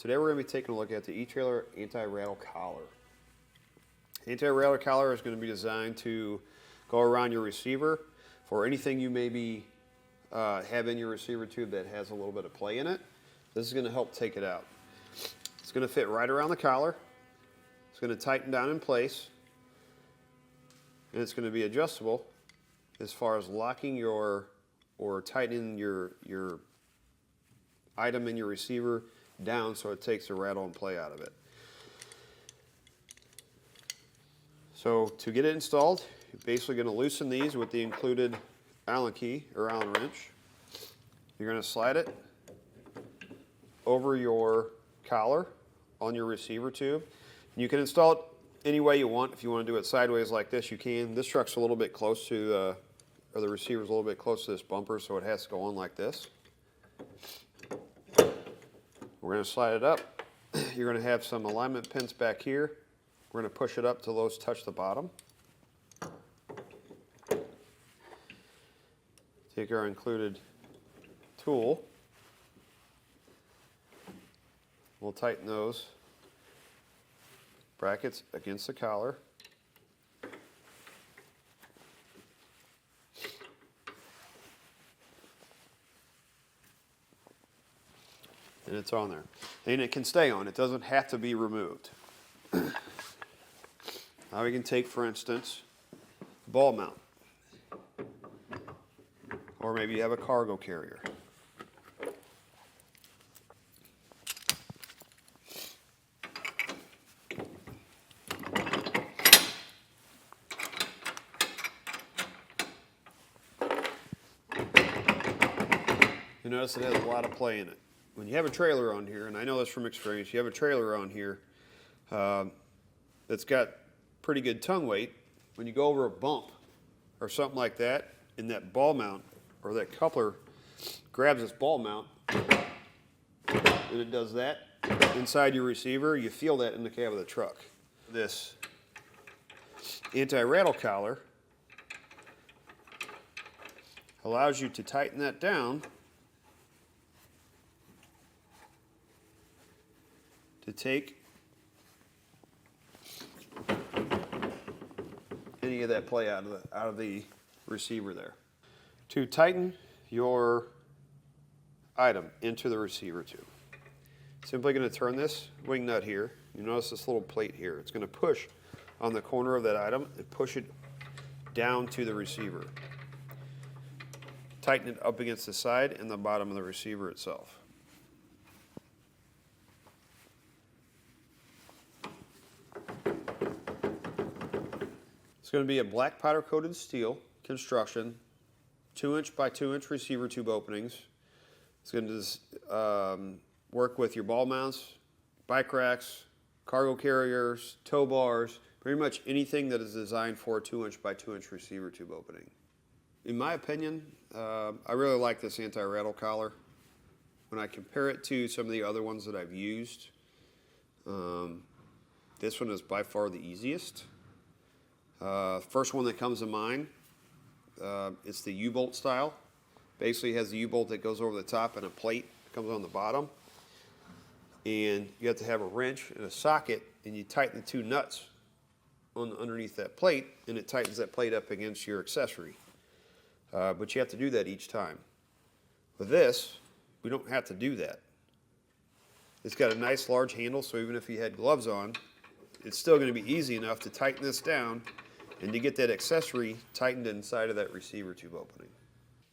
Today we're going to be taking a look at the etrailer Anti-Rattle collar. Anti-Rattle collar is going to be designed to go around your receiver for anything you maybe have in your receiver tube that has a little bit of play in it. This is going to help take it out. It's going to fit right around the collar. It's going to tighten down in place, and it's going to be adjustable as far as locking your or tightening your item in your receiver down so it takes the rattle and play out of it. So to get it installed, you're basically going to loosen these with the included Allen key or Allen wrench. You're going to slide it over your collar on your receiver tube. You can install it any way you want. If you want to do it sideways like this, you can. This truck's a little bit close to, or the receiver's a little bit close to this bumper, so it has to go on like this. We're going to slide it up. You're going to have some alignment pins back here. We're going to push it up till those touch the bottom. Take our included tool. We'll tighten those brackets against the collar. And it's on there. And it can stay on. It doesn't have to be removed. Now we can take, for instance, ball mount. Or maybe you have a cargo carrier. You notice it has a lot of play in it. When you have a trailer on here, and I know this from experience, you have a trailer on here that's got pretty good tongue weight. When you go over a bump or something like that, and that ball mount or that coupler grabs this ball mount, and it does that inside your receiver, you feel that in the cab of the truck. This anti-rattle collar allows you to tighten that down to take any of that play out of the receiver there. To tighten your item into the receiver tube, simply going to turn this wing nut here. You notice this little plate here. It's going to push on the corner of that item and push it down to the receiver. Tighten it up against the side and the bottom of the receiver itself. It's going to be a black powder coated steel construction, 2-inch by 2-inch receiver tube openings. It's going to work with your ball mounts, bike racks, cargo carriers, tow bars, pretty much anything that is designed for a 2-inch by 2-inch receiver tube opening. In my opinion, I really like this anti-rattle collar. When I compare it to some of the other ones that I've used, this one is by far the easiest. First one that comes to mind, it's the U-bolt style. Basically it has the U-bolt that goes over the top and a plate that comes on the bottom. And you have to have a wrench and a socket, and you tighten the two nuts underneath that plate, and it tightens that plate up against your accessory. But you have to do that each time. With this, we don't have to do that. It's got a nice large handle, so even if you had gloves on, it's still going to be easy enough to tighten this down and to get that accessory tightened inside of that receiver tube opening.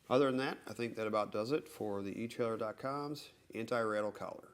Other than that, I think that about does it for the etrailer.com's anti-rattle collar.